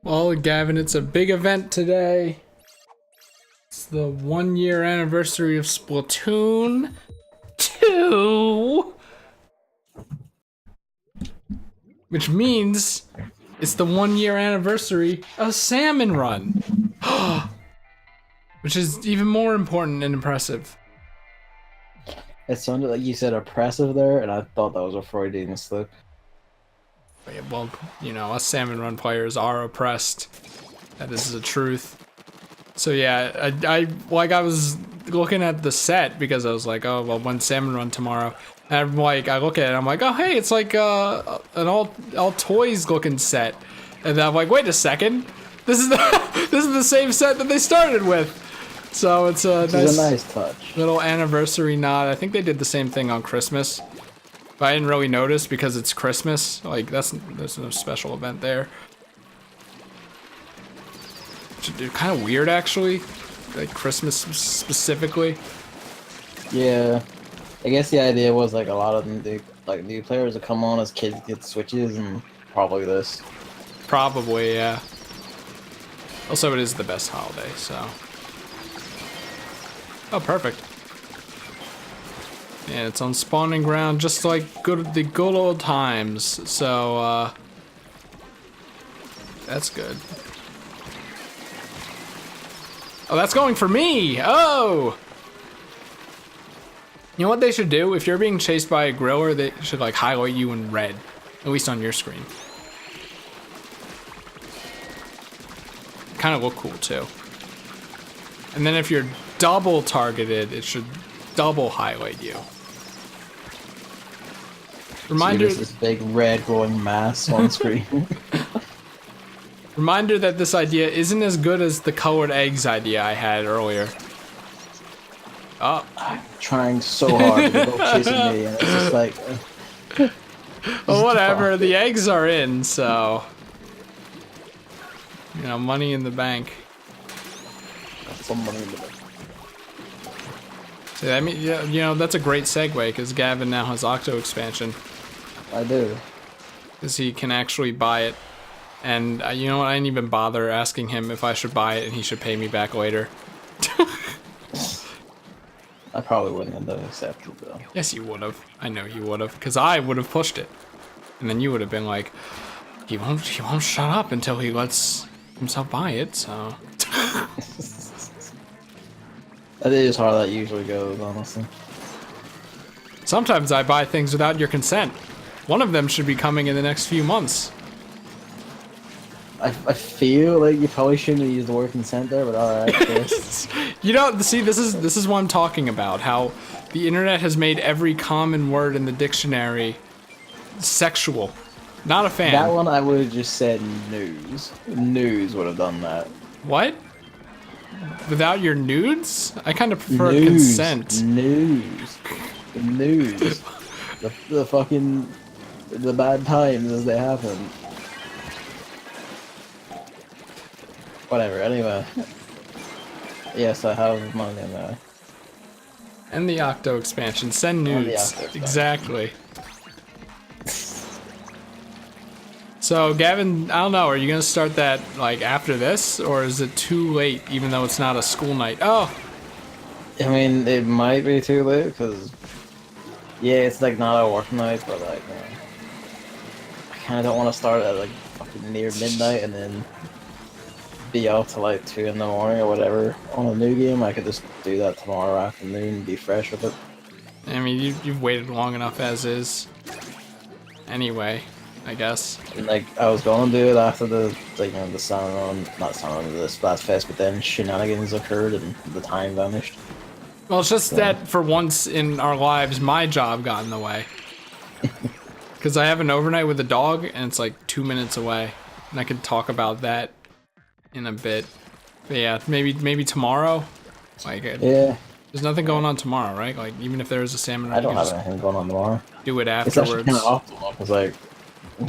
Well, Gavin, it's a big event today. It's the 1-year anniversary of Splatoon 2. Which means it's the 1-year anniversary of Salmon Run. Which is even more important and impressive. It sounded like you said oppressive there, and I thought that was a Freudian slip. Well, you know, us Salmon Run players are oppressed. That is the truth. So yeah, I was looking at the set because I was like, oh well, when's Salmon Run tomorrow? And I'm like, I look at it, I'm like, oh hey, it's like an all toys looking set. And then I'm like, wait a second, this is the same set that they started with. So it's a nice touch. Little anniversary nod. I think they did the same thing on Christmas, but I didn't really notice because it's Christmas. Like there's no special event there. Kind of weird actually, like Christmas specifically. Yeah, I guess the idea was like a lot of new players would come on as kids get Switches, and probably this. Probably, yeah. Also, it is the best holiday, so. Oh, perfect. And it's on spawning ground, just like the good old times. So, that's good. Oh, that's going for me! Oh! You know what they should do? If you're being chased by a griller, they should like highlight you in red. At least on your screen. Kind of look cool too. And then if you're double targeted, it should double highlight you. Reminder, see this big red glowing mass on screen. Reminder that this idea isn't as good as the colored eggs idea I had earlier. Oh. I'm trying so hard to go chasing me, and it's just like... Well, whatever, the eggs are in, so... You know, money in the bank. That's some money in the bank. See, I mean, yeah, you know, that's a great segue, because Gavin now has Octo expansion. I do. Because he can actually buy it. And you know what, I didn't even bother asking him if I should buy it and he should pay me back later. I probably wouldn't have accepted though. Yes, you would have. I know you would have, because I would have pushed it. And then you would have been like, he won't shut up until he lets himself buy it, so. That is how that usually goes, honestly. Sometimes I buy things without your consent. One of them should be coming in the next few months. I feel like you probably shouldn't have used the word consent there, but alright. You know, see, this is what I'm talking about. How the internet has made every common word in the dictionary sexual. Not a fan. That one I would have just said news. News would have done that. What? Without your nudes? I kind of prefer News. consent. News. News. the fucking... the bad times as they happen. Whatever, anyway. Yes, I have money in there. And the Octo expansion. Send nudes. Exactly. So, Gavin, I don't know, are you gonna start that, like, after this? Or is it too late, even though it's not a school night? Oh! I mean, it might be too late, because... yeah, it's, like, not a work night, but, like, I kinda don't want to start at, like, fucking near midnight and then... be out till like 2 in the morning or whatever on a new game. I could just do that tomorrow afternoon and be fresh with it. I mean, you've waited long enough as is. Anyway, I guess. And, like, I was gonna do it after the, like, you know, the Salmon Run, not Salmon Run, the Splatfest, but then shenanigans occurred and the time vanished. Well, it's just that for once in our lives, my job got in the way. Because I have an overnight with a dog, and it's like 2 minutes away. And I could talk about that in a bit. But yeah, maybe tomorrow. Like, Yeah. there's nothing going on tomorrow, right? Like, even if there is a salmon run, I don't have anything going on tomorrow. do it It's actually afterwards. kind of awful, because, like,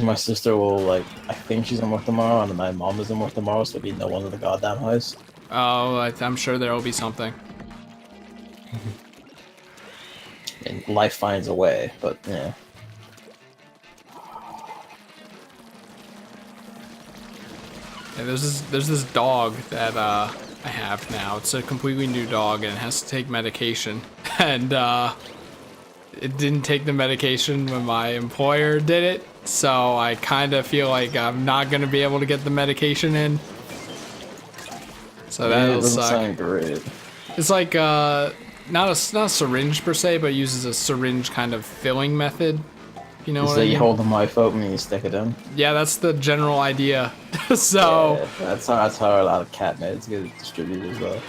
my sister will, like, I think she's in work tomorrow, and my mom is in work tomorrow, so there'll be no one in the goddamn house. Oh, I'm sure there will be something. And life finds a way, but, yeah. Yeah, there's this dog that I have now. It's a completely new dog and it has to take medication. And it didn't take the medication when my employer did it, so I kind of feel like I'm not gonna be able to get the medication in. So Yeah, it that'll doesn't suck. sound great. It's like not a syringe per se, but it uses a syringe kind of filling method. You know what So I you mean? hold the mic open and you stick it in. Yeah, that's the general idea. So Yeah, that's how a lot of cat meds get distributed as well.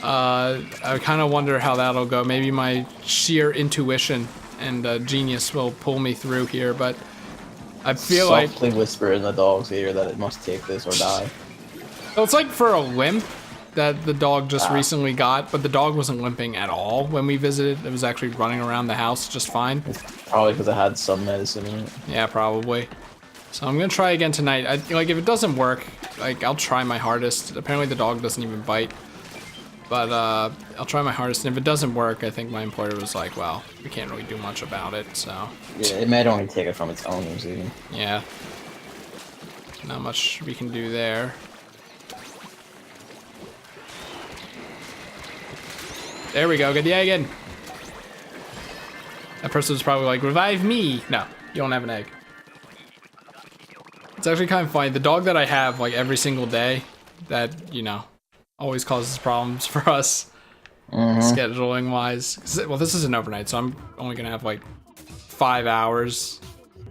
I kind of wonder how that'll go. Maybe my sheer intuition and genius will pull me through here, but I feel like Softly whisper in the dog's ear that it must take this or die. well, it's like for a limp that the dog just recently got, but the dog wasn't limping at all when we visited. It was actually running around the house just fine. Probably because it had some medicine in it. Yeah, probably. So I'm gonna try again tonight. Like if it doesn't work, like I'll try my hardest. Apparently the dog doesn't even bite. But I'll try my hardest, and if it doesn't work, I think my employer was like, well, we can't really do much about it, so. Yeah, it might only take it from its owners even. Yeah. Not much we can do there. There we go, get the egg in. That person was probably like, revive me. No, you don't have an egg. It's actually kind of funny. The dog that I have, like, every single day, that, you know, always causes problems for us, scheduling wise. Well, this is an overnight, so I'm only gonna have like 5 hours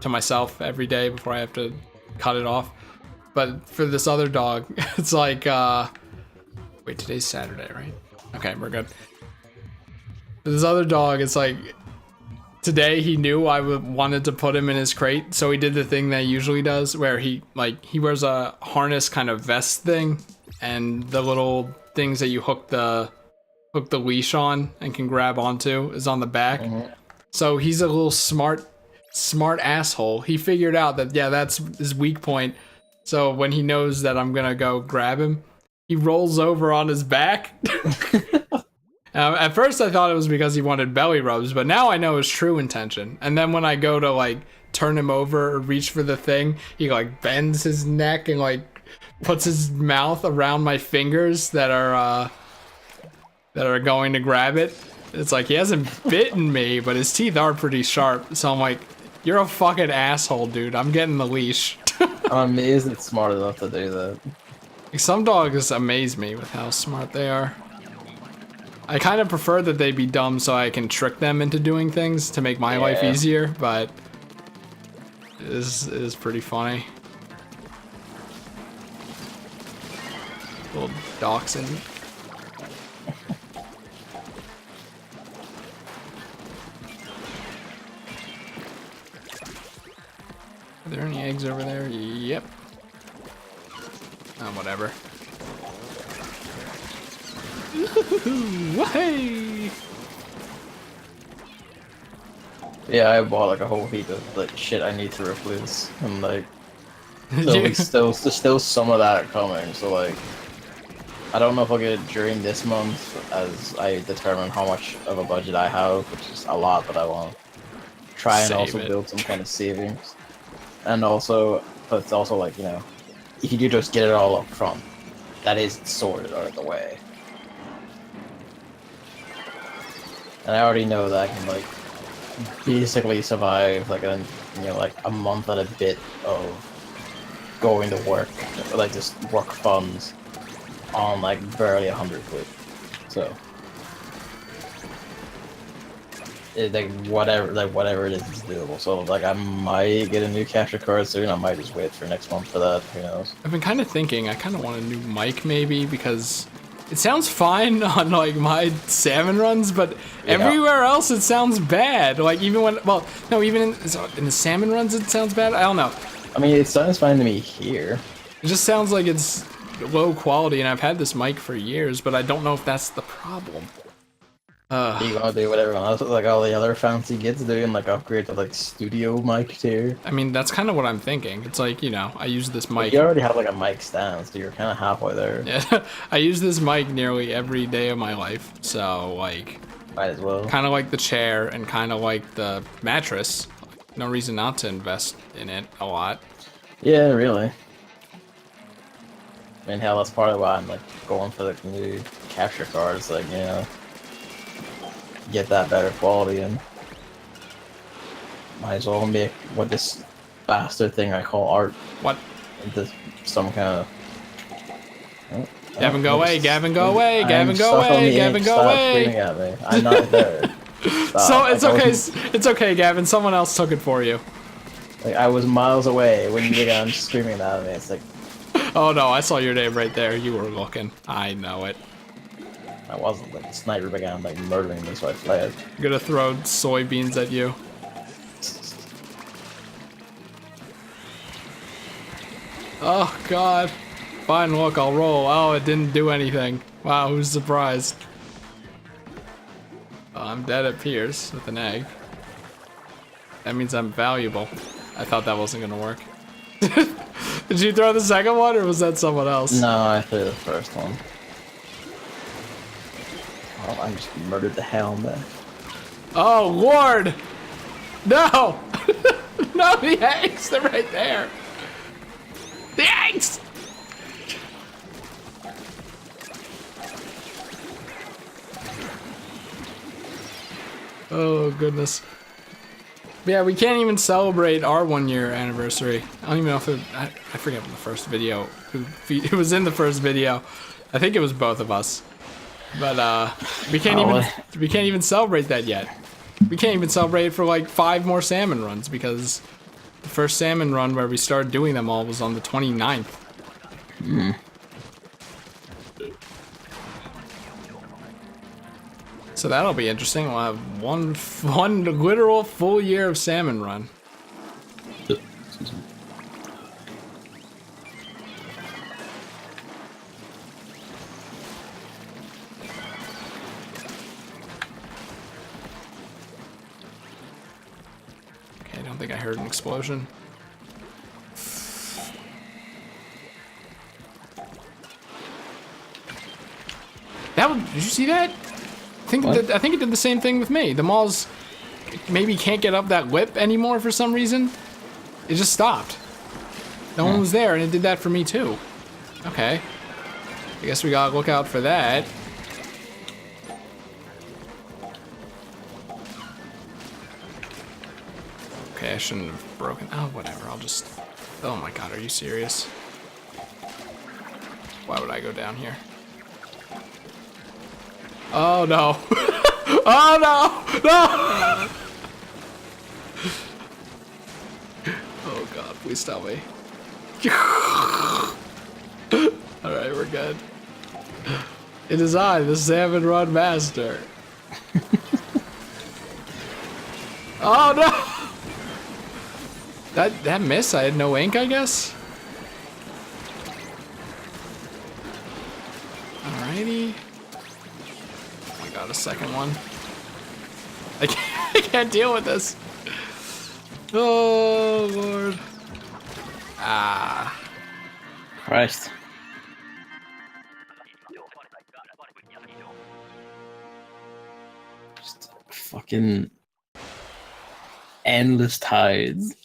to myself every day before I have to cut it off. But for this other dog, it's like, wait, today's Saturday, right? Okay, we're good. For this other dog, it's like, today he knew I wanted to put him in his crate, so he did the thing that he usually does, where he wears a harness kind of vest thing, and the little things that you hook the leash on and can grab onto is on the back. So he's a little smart asshole. He figured out that, yeah, that's his weak point. So when he knows that I'm gonna go grab him, he rolls over on his back. At first I thought it was because he wanted belly rubs, but now I know his true intention. And then when I go to like turn him over or reach for the thing, he like bends his neck and like puts his mouth around my fingers that are going to grab it. It's like he hasn't bitten me, but his teeth are pretty sharp. So I'm like, you're a fucking asshole, dude. I'm getting the leash. I'm amazed it's smart enough to do that. Like, some dogs amaze me with how smart they are. I kind of prefer that they be dumb so I can trick them into doing things to make my life easier, but it is pretty funny. Little dachshund. Are there any eggs over there? Yep. Oh, whatever. Hey! Yeah, I bought like a whole heap of like shit I need to replace, and like there's still some of that coming. So like, I don't know if I'll get it during this month, as I determine how much of a budget I have, which is a lot, but I want to try and Save also it. build some kind of savings. And also, but it's also like, you know, if you do just get it all up front, that is sorted out of the way. And I already know that I can like basically survive like a month and a bit of going to work, like just work funds on like barely 100 quid. So like whatever it is, it's doable. So like I might get a new capture card soon. I might just wait for next month for that. Who knows? I've been kind of thinking I kind of want a new mic maybe, because it sounds fine on like my salmon runs, but everywhere else it sounds bad. Like even when, well, no, even in the salmon runs it sounds bad. I don't know. I mean, it sounds fine to me here. It just sounds like it's low quality, and I've had this mic for years, but I don't know if that's the problem. You gonna do whatever else, like all the other fancy kids doing, like upgrade to like studio mic tier. I mean, that's kind of what I'm thinking. It's like, you know, I use this mic. You already have like a mic stand, so you're kind of halfway there. Yeah, I use this mic nearly every day of my life, so like, Might as well. kind of like the chair and kind of like the mattress. No reason not to invest in it a lot. Yeah, really. mean, hell, that's part of why I'm like going for the new capture cards, like, you know, get that better quality and might as well make what this bastard thing I call art What? into some kind of. Oh, Gavin, go away! Gavin, go away! I'm Gavin, go stuck on away! the Gavin, ink. go Stop away! screaming at me. I'm not there. Stop. So it's Like, okay. It's okay, Gavin. Someone else took it for you. Like, I was miles away when you began screaming at me. It's like, Oh no, I saw your name right there. You were looking. I know it. I wasn't. Like, the sniper began like murdering me, so I fled. I'm gonna throw soybeans at you. Oh god. Fine, look, I'll roll. Oh, it didn't do anything. Wow, who's surprised? Oh, I'm dead at Pierce with an egg. That means I'm valuable. I thought that wasn't gonna work. Did you throw the second one, or was that someone else? No, I threw the first one. Oh, I just murdered the hell out of Oh, Lord! No! No, the eggs! They're right there! The eggs! Oh, goodness. Yeah, we can't even celebrate our 1-year anniversary. I don't even know if it... I forget the first video. It was in the first video. I think it was both of us. But, we can't even celebrate that yet. We can't even celebrate it for like 5 more salmon runs because the first salmon run where we started doing them all was on the 29th. Hmm. So that'll be interesting. We'll have one literal full year of salmon run. Okay, I don't think I heard an explosion. Did you see that? I think it did the same thing with me. The malls maybe can't get up that lip anymore for some reason. It just stopped. No one was there, and it did that for me too. Okay. I guess we gotta look out for that. Okay, I shouldn't have broken. Oh, whatever. I'll just. Oh my god, are you serious? Why would I go down here? Oh no. Oh no! No! Oh god, please tell me. Alright, we're good. It is I, the Salmon Run Master. Oh no! That miss, I had no ink, I guess? Alrighty. Got a second one. I can't deal with this. Oh Lord. Ah. Christ. Just fucking endless tides.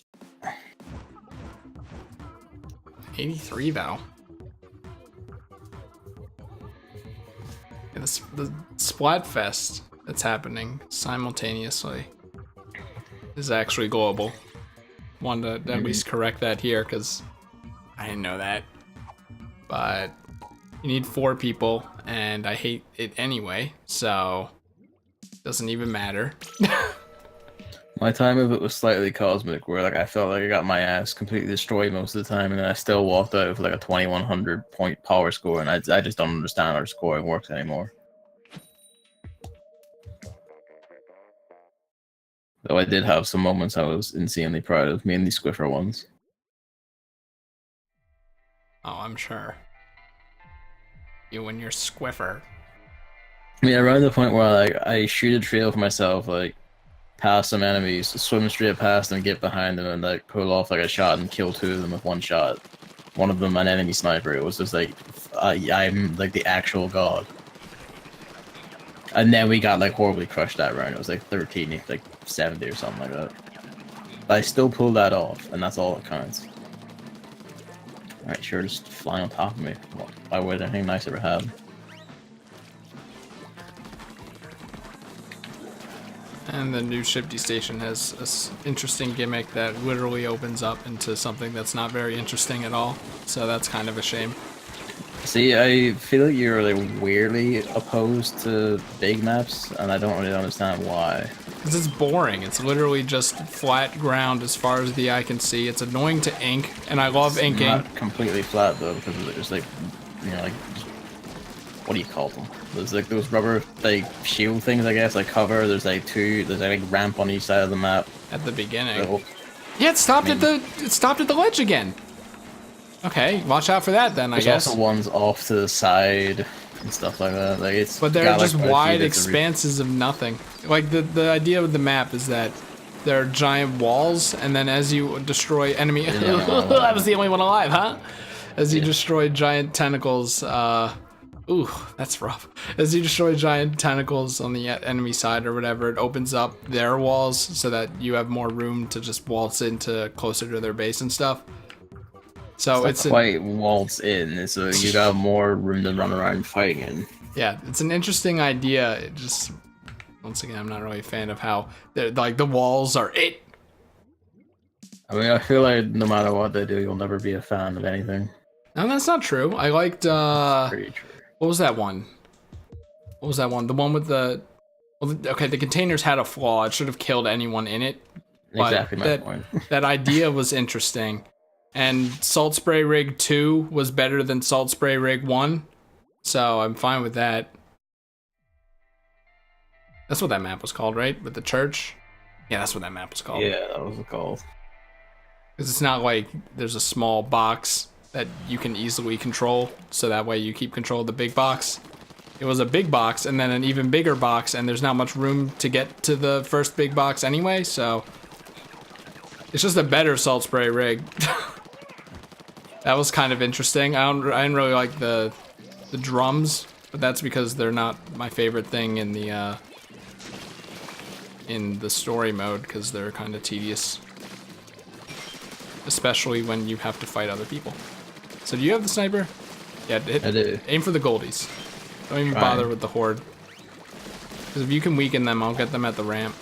83 though. Yeah, the Splatfest that's happening simultaneously is actually global. Wanted to at least correct that here because I didn't know that. But you need 4 people, and I hate it anyway, so it doesn't even matter. My time of it was slightly cosmic, where like I felt like I got my ass completely destroyed most of the time, and then I still walked out with like a 2100 point power score, and I just don't understand how scoring works anymore. Though I did have some moments I was insanely proud of, mainly Squiffer ones. Oh, I'm sure. You and your Squiffer. I mean, around the point where like I shoot a trail for myself, like past some enemies, swim straight past them, get behind them, and like pull off like a shot and kill 2 of them with 1 shot. One of them an enemy sniper. It was just like I'm like the actual god. And then we got like horribly crushed that round. It was like 13, like 70 or something like that. But I still pulled that off, and that's all that counts. Alright, sure, just flying on top of me. Why would anything nice ever happen? And the new Shifty Station has this interesting gimmick that literally opens up into something that's not very interesting at all. So that's kind of a shame. See, I feel like you're like weirdly opposed to big maps, and I don't really understand why. Because it's boring. It's literally just flat ground as far as the eye can see. It's annoying to ink, and I love inking. Not completely flat though, because there's like, you know, like, what do you call them? There's like those rubber like shield things, I guess, like cover. There's like ramp on each side of the map. At the beginning. So, Yeah, it stopped at the ledge again. Okay, watch out for that then, I guess. There's also ones off to the side and stuff like that. Like it's. But they're just wide expanses of nothing. Like the idea of the map is that there are giant walls, and then as you destroy enemy, I was the only one alive, huh? As you destroy giant tentacles, ooh, that's rough. As you destroy giant tentacles on the enemy side or whatever, it opens up their walls so that you have more room to just waltz into closer to their base and stuff. So it's quite waltz in, so you got more room to run around fighting in. Yeah, it's an interesting idea. It just, once again, I'm not really a fan of how like the walls are it. I mean, I feel like no matter what they do, you'll never be a fan of anything. No, that's not true. I liked pretty true. What was that one? What was that one? The one with the okay, the containers had a flaw. It should have killed anyone in it. Exactly my point. That idea was interesting. And Salt Spray Rig 2 was better than Salt Spray Rig 1. So I'm fine with that. That's what that map was called, right? With the church? Yeah, that's what that map was called. Yeah, that was called. Because it's not like there's a small box that you can easily control. So that way you keep control of the big box. It was a big box and then an even bigger box. And there's not much room to get to the first big box anyway. So it's just a better Salt Spray Rig. That was kind of interesting. I didn't really like the drums, but that's because they're not my favorite thing in the story mode, because they're kind of tedious, especially when you have to fight other people. So do you have the sniper? Yeah, I do. Aim for the goldies. Don't even bother with the horde, because if you can weaken them, I'll get them at the ramp.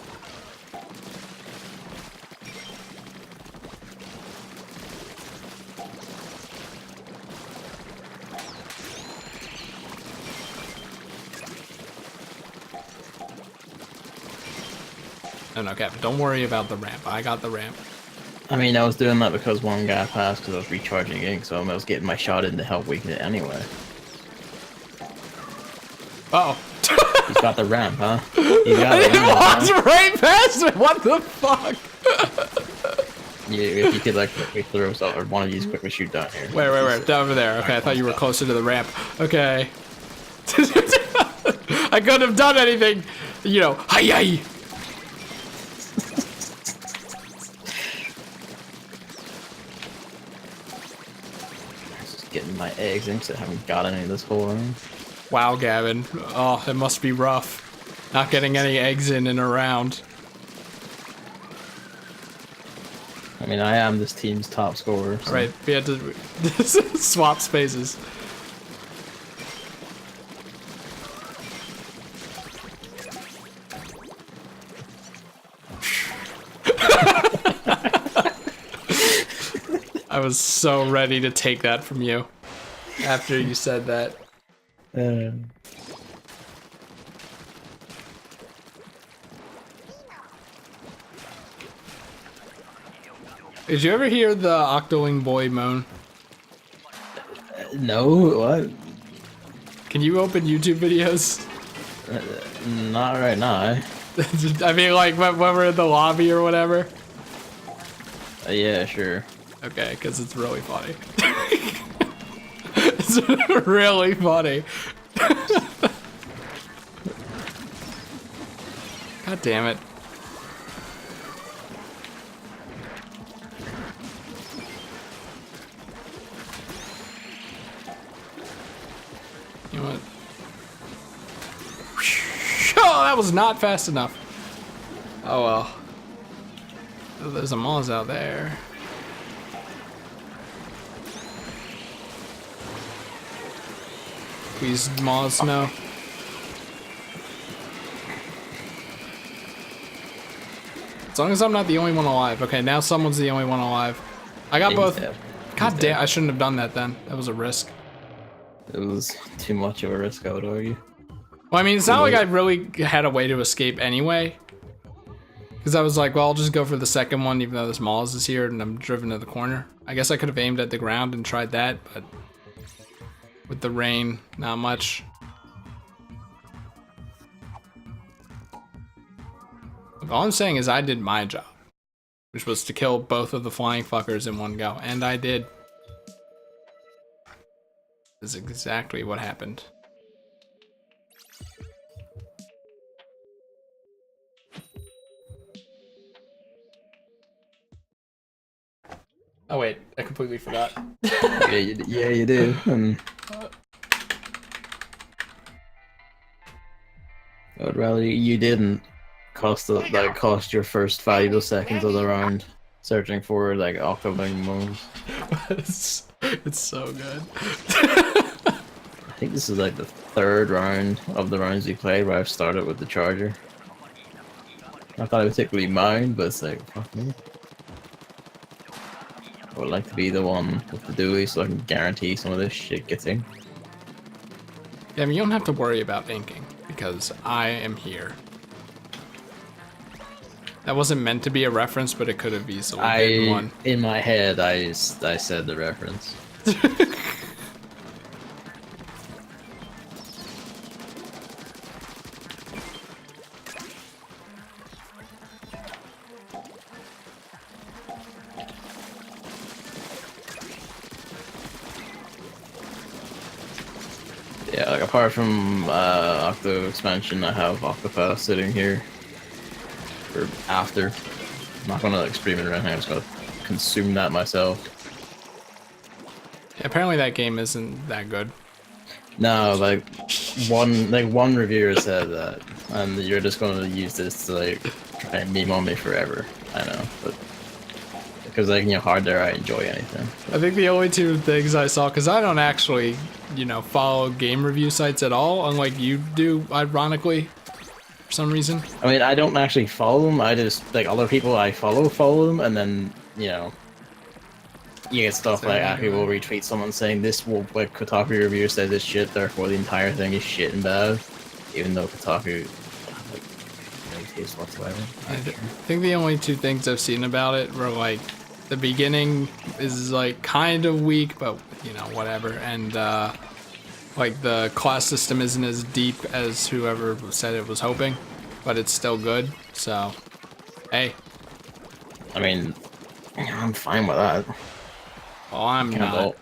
No, Gavin, don't worry about the ramp. I got the ramp. I mean, I was doing that because one guy passed because I was recharging ink, so I was getting my shot in to help weaken it anyway. Uh-oh. He's got the ramp, huh? He's got the ramp, walked right past me! What the fuck? Yeah, if you could, like, quickly throw something, or one of these quickly shoot down here. Wait. Down over there. Okay, I thought you were closer to the ramp. Okay. I couldn't have done anything. You know, hi-yi! Getting my eggs in, because I haven't got any this whole room. Wow, Gavin. Oh, it must be rough. Not getting any eggs in and around. I mean, I am this team's top scorer. So. Right, we had to swap spaces. I was so ready to take that from you after you said that. Did you ever hear the Octoling boy moan? No, what? Can you open YouTube videos? Not right now. I mean, like when we're in the lobby or whatever. Yeah, sure. Okay, because it's really funny. It's really funny. God damn it. You know what? Oh, that was not fast enough. Oh well. There's a Moz out there. Please, Moz, no. As long as I'm not the only one alive. Okay, now someone's the only one alive. I got both. God damn, I shouldn't have done that then. That was a risk. It was too much of a risk, I would argue. Well, I mean, it's not like I really had a way to escape anyway. Because I was like, well, I'll just go for the second one, even though this Moz is here and I'm driven to the corner. I guess I could have aimed at the ground and tried that, but with the rain, not much. All I'm saying is I did my job, which was to kill both of the flying fuckers in one go, and I did. This is exactly what happened. Oh wait, I completely forgot. Yeah, you do. I would rather you didn't cost your first valuable seconds of the round searching for like octobang moves. It's so good. I think this is like the third round of the rounds we played where I've started with the charger. I thought it was particularly mine, but it's like, fuck me. I would like to be the one with the dually so I can guarantee some of this shit gets in. Yeah, I mean, you don't have to worry about inking because I am here. That wasn't meant to be a reference, but it could have easily been one. In my head, I said the reference. Yeah, like apart from Octo expansion, I have Octopath sitting here for after. I'm not gonna experiment or anything, I'm just gonna consume that myself. Yeah, apparently that game isn't that good. No, like one reviewer said that, and you're just gonna use this to like try and meme on me forever. I know, but because like hard I enjoy anything. I think the only two things I saw, because I don't actually, follow game review sites at all, unlike you do, ironically, for some reason. I mean, I don't actually follow them. I just like other people I follow them, and then you get stuff like people retweet someone saying this will like Kotaku reviewer says this shit, therefore the entire thing is shit and bad, even though Kotaku like no taste whatsoever. I think the only two things I've seen about it were like the beginning is like kind of weak, but whatever, and like the class system isn't as deep as whoever said it was hoping, but it's still good. So, hey. I mean, I'm fine with that. Well, I'm not.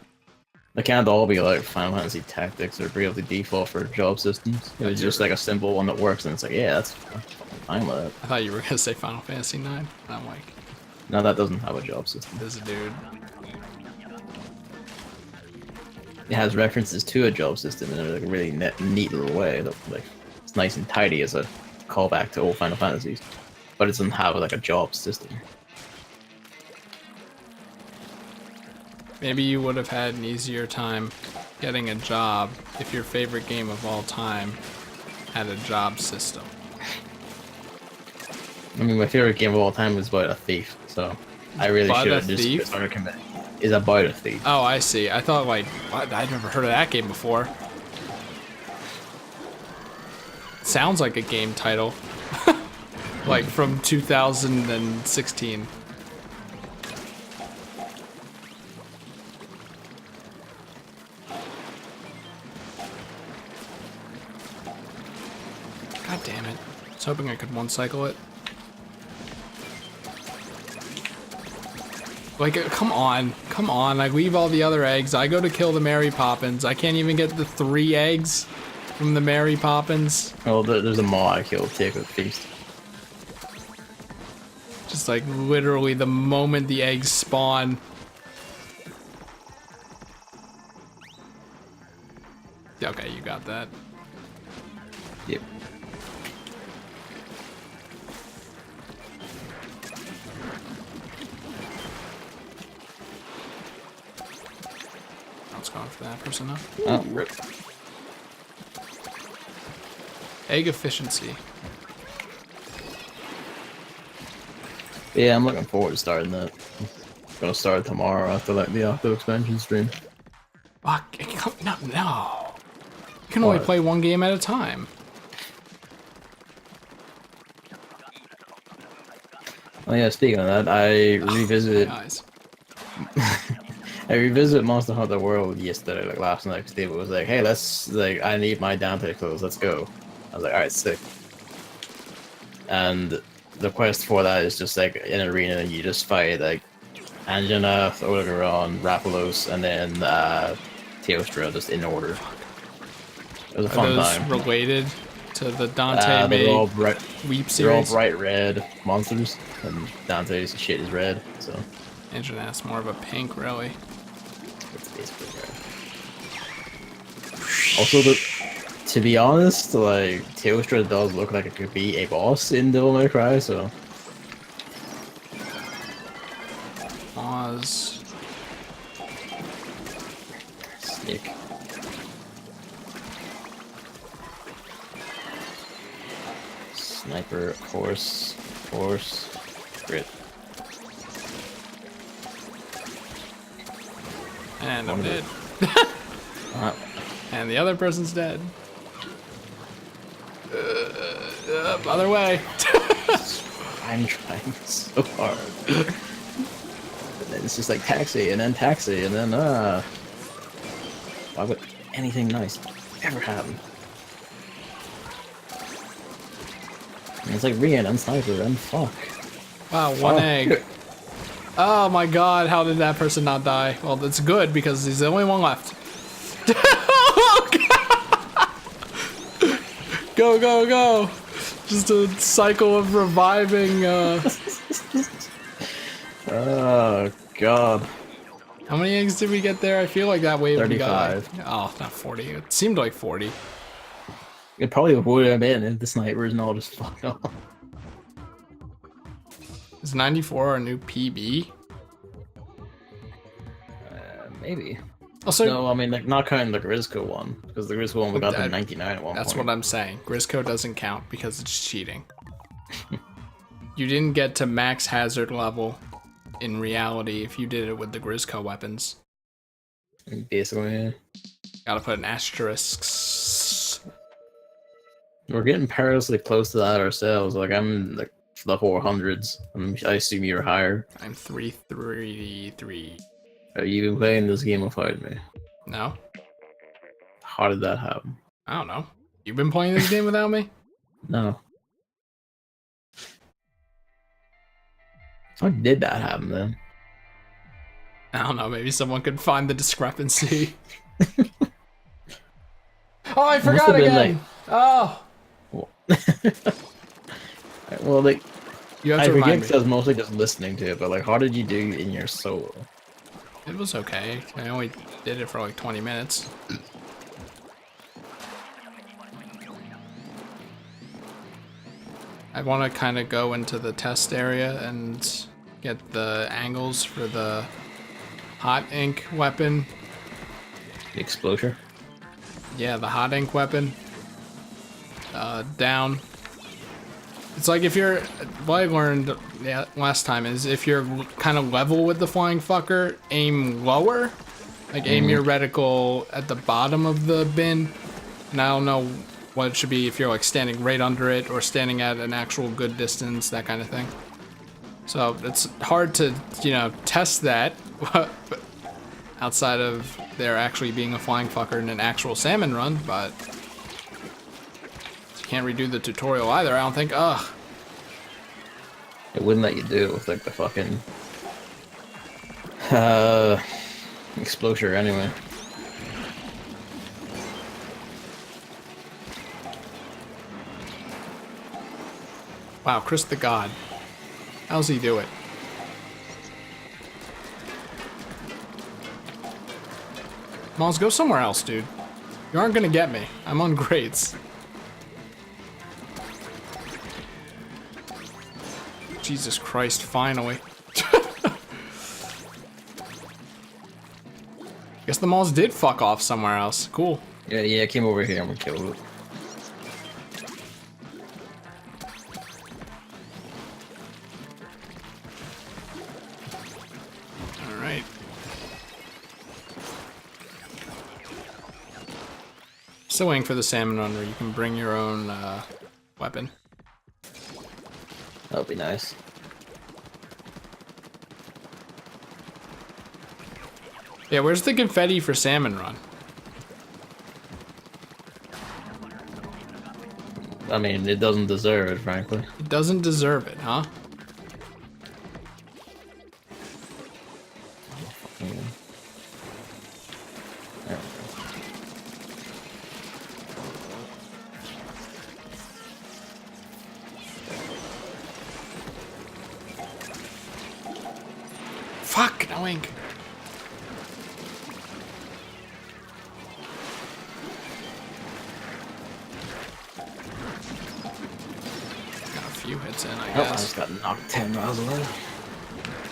They can't all be like Final Fantasy Tactics or be able to default for job systems. It's just like a simple one that works, and it's like, yeah, that's fine with it. I thought you were gonna say Final Fantasy 9. I'm like, no, that doesn't have a job system. this dude. It has references to a job system in a like, really neat little way. That, like, it's nice and tidy as a callback to old Final Fantasies, but it doesn't have like a job system. Maybe you would have had an easier time getting a job if your favorite game of all time had a job system. I mean, my favorite game of all time was about a thief, so I really should have just started committing. Is about a thief. Oh, I see. I thought like, what? I'd never heard of that game before. Sounds like a game title. Like from 2016. God damn it. I was hoping I could one-cycle it. Like, come on, I leave all the other eggs. I go to kill the Mary Poppins. I can't even get the 3 eggs from the Mary Poppins. Oh, there's a maw I killed. Take a feast. Just like literally the moment the eggs spawn. Okay, you got that. Yep. I was going for that person now. Oh, rip. Egg efficiency. Yeah, I'm looking forward to starting that. I'm gonna start tomorrow after like the Octo expansion stream. Fuck, no, no. You can only What? play one game at a time. Oh yeah, speaking of that, I revisited My eyes. I revisited Monster Hunter World yesterday, like last night. Steve was like, "Hey, I need my Dante clothes. Let's go." I was like, "All right, sick." And the quest for that is just like an arena, and you just fight like Anjanath, Odogaron, Raphalos, and then Teostra, just in order. It was a Are fun those time. related to the Dante They're all May bright. Weep They're all series? bright red monsters, and Dante's shit is red, so Anjanath's more of a pink, really. it's basically red. Also, to be honest, like Teostra does look like it could be a boss in Devil May Cry, so Oz. sneak. Sniper, horse, grit. And I'm dead. Uh, And the other person's dead. Other way. I'm trying so hard. And then it's just like taxi, and then why would anything nice ever happen? And it's like Rian and Sniper and fuck. Wow, one egg. Oh my god, how did that person not die? Well, that's good because he's the only one left. Go, go, go. Just a cycle of reviving. Oh god. How many eggs did we get there? I feel like that wave we got. 35. Oh, not 40. It seemed like 40. It probably would have been if the snipers and all just fucked off. Is 94 our new PB? Maybe. Also, No, I mean, like, not counting the Grisco one, because the Grisco one we got to That- 99 at one that's point. what I'm saying. Grisco doesn't count because it's cheating. You didn't get to max hazard level in reality if you did it with the Grisco weapons. Basically, yeah. Gotta put an asterisk. We're getting perilously close to that ourselves. Like, I'm like the 400s. I assume you're higher. I'm 333. Have you been playing this game without me? No? How did that happen? I don't know. You've been playing this game without me? No. How did that happen then? I don't know. Maybe someone could find the discrepancy. Oh, I forgot have been, again. Oh, Well, like, you have I to forget remind me. because I was mostly just listening to it, but like, how did you do in your solo? It was okay. I only did it for like 20 minutes. I want to kind of go into the test area and get the angles for the hot ink weapon. The explosion? Yeah, the hot ink weapon. Down. It's like if you're, what I learned last time is if you're kind of level with the flying fucker, aim lower. Like aim your reticle at the bottom of the bin. And I don't know what it should be if you're like standing right under it or standing at an actual good distance, that kind of thing. So it's hard to, test that outside of there actually being a flying fucker in an actual salmon run, but you can't redo the tutorial either, I don't think. Ugh. It wouldn't let you do it with like the fucking explosion anyway. Wow, Chris the God. How's he do it? Miles, go somewhere else, dude. You aren't gonna get me. I'm on grades. Jesus Christ, finally. Guess the Malls did fuck off somewhere else. Cool. Yeah, I came over here and we killed it. Alright. Still waiting for the Salmon Run where you can bring your own weapon. That would be nice. Yeah, where's the confetti for Salmon Run? I mean, it doesn't deserve it, frankly. It doesn't deserve it, huh? Fuck, no ink. Got a few hits in, I Oh, I guess. just got knocked 10 miles away.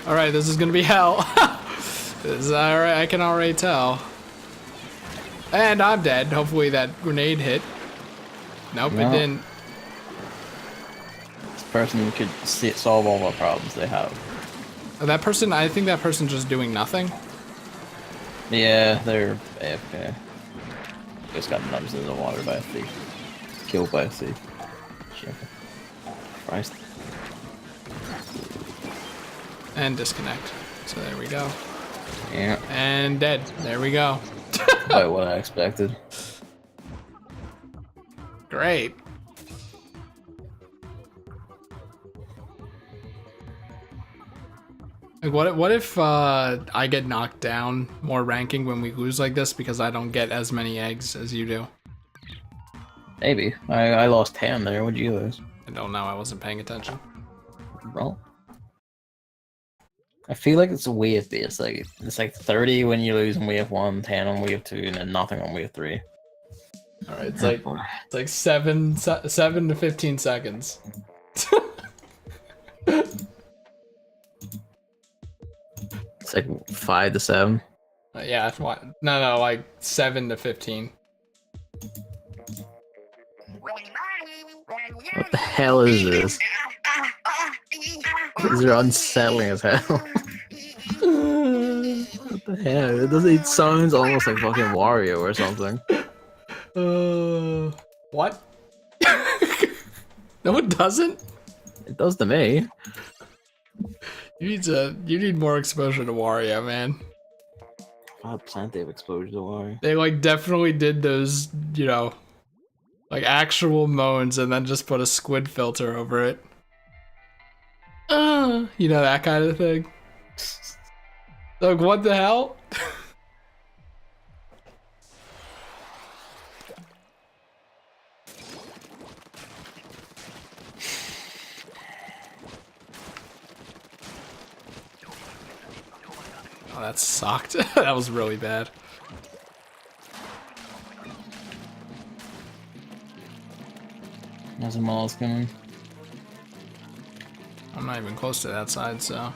Alright, this is gonna be hell. This is alright, I can already tell. And I'm dead. Hopefully that grenade hit. Nope, No. it didn't. This person could solve all the problems they have. That person, I think that person's just doing nothing. Yeah, they're AFK. Just got nudged in the water by a thief. Killed by a thief. Shit. Christ. And disconnect. So there we go. Yeah. And dead. There we go. About what I expected. Great. Like what if I get knocked down more ranking when we lose like this because I don't get as many eggs as you do? Maybe. I lost 10 there. What'd you lose? I don't know. I wasn't paying attention. Well, I feel like it's a wave based. Like it's like 30 when you lose on wave 1, 10 on wave 2, and then nothing on wave 3. All right, it's like 7 to 15 seconds. It's like 5 to 7. Yeah, that's why. No, like 7 to 15. What the hell is this? These are unsettling as hell. What the hell? It sounds almost like fucking Wario or something. What? No, it doesn't. It does to me. You need more exposure to Wario, man. I've had plenty of exposure to Wario. They like definitely did those, you know, like actual moans and then just put a squid filter over it. You know, that kind of thing. Like, what the hell? Oh, that sucked. That was really bad. There's a mall's coming. I'm not even close to that side, so.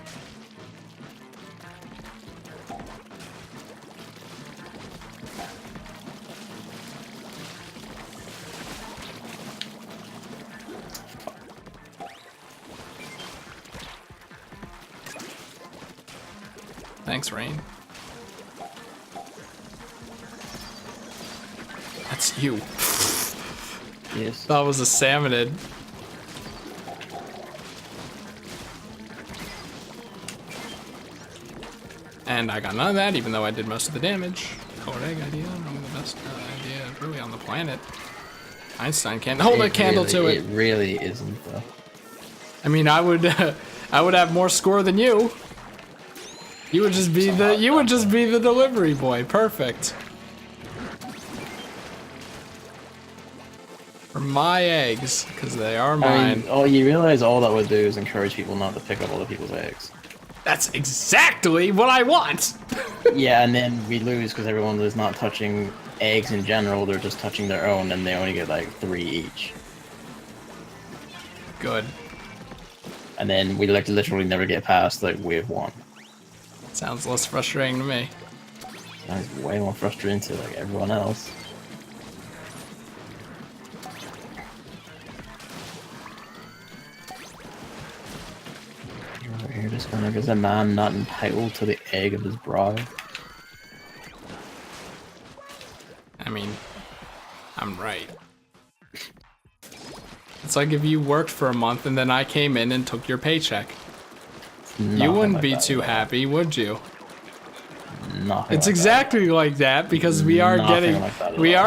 Thanks, Rain. That's you. Yes. That was a salmonid. And I got none of that, even though I did most of the damage. Colored egg idea, probably the best idea really on the planet. Einstein can't hold a candle to it. It really isn't, though. I mean, I would have more score than you. You would just be the delivery boy. Perfect. For my eggs, because they are mine. I mean, oh, you realize all that would do is encourage people not to pick up other people's eggs. That's exactly what I want. Yeah, and then we lose because everyone is not touching eggs in general. They're just touching their own, and they only get like 3 each. Good. And then we like literally never get past like wave 1. Sounds less frustrating to me. That's way more frustrating to like everyone else. Over here just kind of is a man not entitled to the egg of his bride. I mean, I'm right. It's like if you worked for a month and then I came in and took your paycheck. You wouldn't be too happy, would you? Nothing. It's exactly like that because we are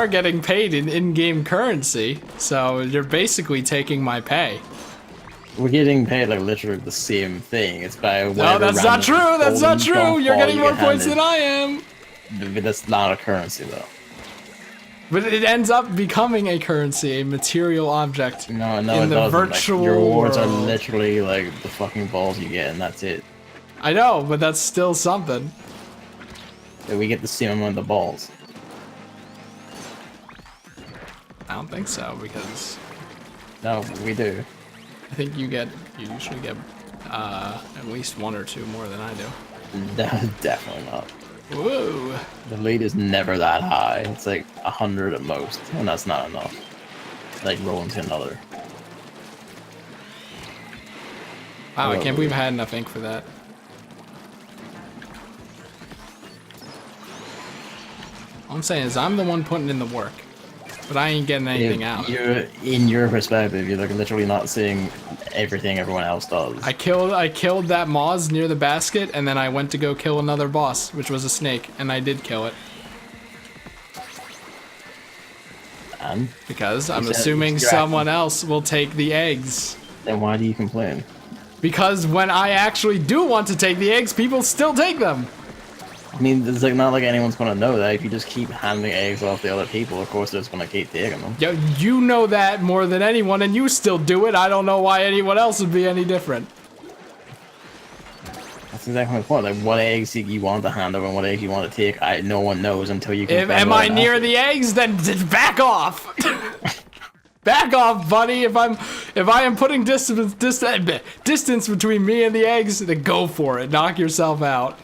getting paid in in-game currency. So you're basically taking my pay. We're getting paid like literally the same thing. It's by no, that's not true. That's not true. You're getting more points than I am. But that's not a currency though. But it ends up becoming a currency, a material object. No, in it the doesn't. virtual like, your rewards world. are literally like the fucking balls you get, and that's it. I know, but that's still something. We get the same amount of balls. I don't think so because No, we do. I think you usually get at least 1 or 2 more than I do. Definitely not. Whoa. The lead is never that high. It's like 100 at most, and that's not enough. Like rolling to another. Wow, I can't believe I had enough ink for that. All I'm saying is I'm the one putting in the work, but I ain't getting anything out. In your perspective, you're like literally not seeing everything everyone else does. I killed that Moz near the basket, and then I went to go kill another boss, which was a snake, and I did kill it. And? Because I'm assuming someone else will take the eggs. Then why do you complain? Because when I actually do want to take the eggs, people still take them. I mean, it's like not like anyone's gonna know that. If you just keep handing eggs off to other people, of course they're just gonna keep taking them. Yo, you know that more than anyone, and you still do it. I don't know why anyone else would be any different. That's exactly my point. Like, what eggs you want to hand over and what eggs you want to take, no one knows until you can. Am I near the eggs? Then back off. Back off, buddy. If I am putting distance between me and the eggs, then go for it. Knock yourself out.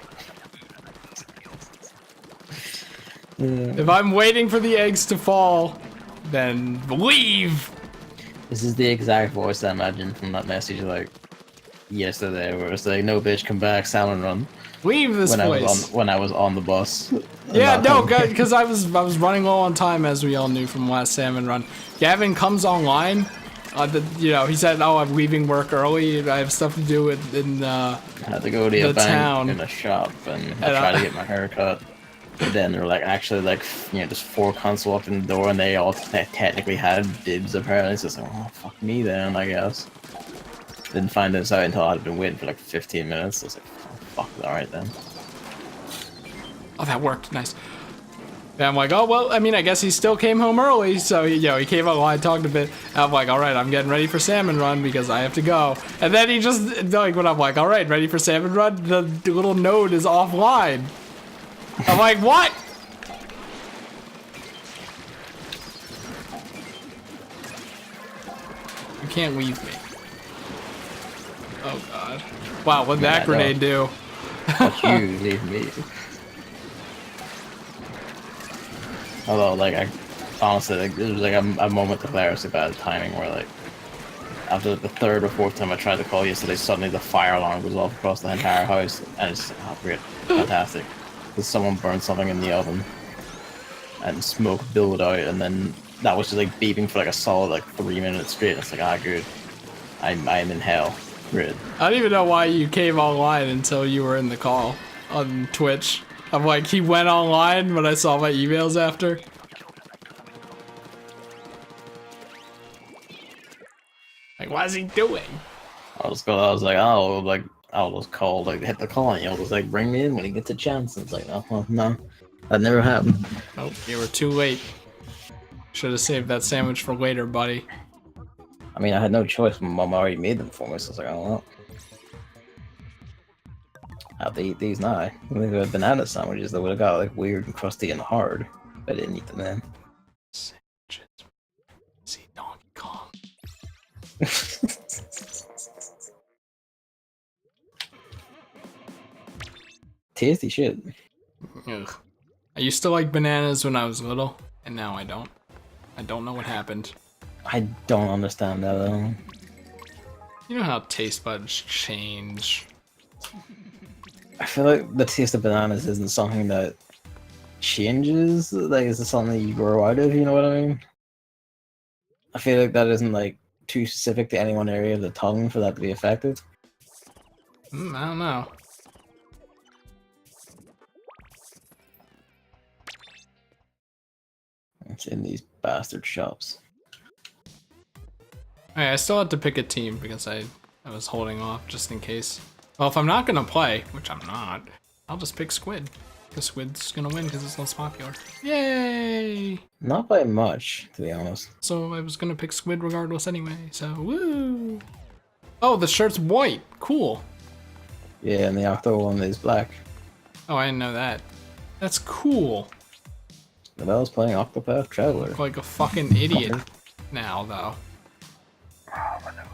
If I'm waiting for the eggs to fall, then leave. This is the exact voice I imagine from that message like yesterday, where it's like, "No bitch, come back, Salmon Run." Leave this place. When I was on the bus. Yeah, no, because I was running low on time, as we all knew from last Salmon Run. Gavin comes online. He said, "Oh, I'm leaving work early. I have stuff to do I had to go to a bank town in a shop and I tried to get my hair cut. But then there were like actually like just 4 cunts walked in the door and they all technically had dibs apparently. So it's like, oh fuck me then, I guess. Didn't find this out until I'd been waiting for like 15 minutes. So I was like, oh, fuck, alright then. Oh, that worked. Nice. And I'm like, oh, well, I mean, I guess he still came home early. So, he came online, talked a bit. And I'm like, all right, I'm getting ready for Salmon Run because I have to go. And then he just, like, when I'm like, all right, ready for Salmon Run, the little node is offline. I'm like, what? You can't leave me. Oh, God. Wow, what'd that grenade do? But you leave me. Although, like, I honestly, like, there was like a moment of clarity about the timing where, like, after the 3rd or 4th time I tried to call yesterday, suddenly the fire alarm goes off across the entire house, and it's like, oh, great, fantastic. Because someone burned something in the oven, and smoke billowed out, and then that was just like beeping for like a solid like 3 minutes straight. It's like, ah, good, I'm in hell. Great. I don't even know why you came online until you were in the call on Twitch. I'm like, he went online when I saw my emails after. Like, what is he doing? I was like, oh, like, I'll just call, like, hit the call, and he'll just like bring me in when he gets a chance. And it's like, oh, well, no, that never happened. Oh, you were too late. Should have saved that sandwich for later, buddy. I mean, I had no choice. My mom already made them for me, so I was like, oh, well. I have to eat these now. I think if it had banana sandwiches, they would have got like weird and crusty and hard. But I didn't eat them then. Sandwiches. See Donkey Kong. Tasty shit. Ugh. I used to like bananas when I was little, and now I don't. I don't know what happened. I don't understand that at all. You know how taste buds change. I feel like the taste of bananas isn't something that changes. Like, is it something you grow out of? You know what I mean? I feel like that isn't like too specific to any one area of the tongue for that to be effective. I don't know. It's in these bastard shops. Hey, I still had to pick a team because I was holding off just in case. Well, if I'm not gonna play, which I'm not, I'll just pick Squid. Because Squid's gonna win because it's less popular. Yay! Not by much, to be honest. So I was gonna pick Squid regardless anyway, so woo! Oh, the shirt's white. Cool. Yeah, and the Octo one is black. Oh, I didn't know that. That's cool. But I was playing Octopath Traveler. Look like a fucking idiot now, though. Oh, my nose.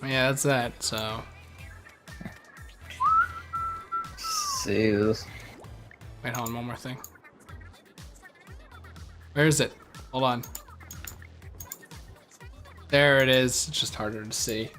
Yeah, that's that, so. See this. Wait, hold on, one more thing. Where is it? Hold on. There it is. It's just harder to see.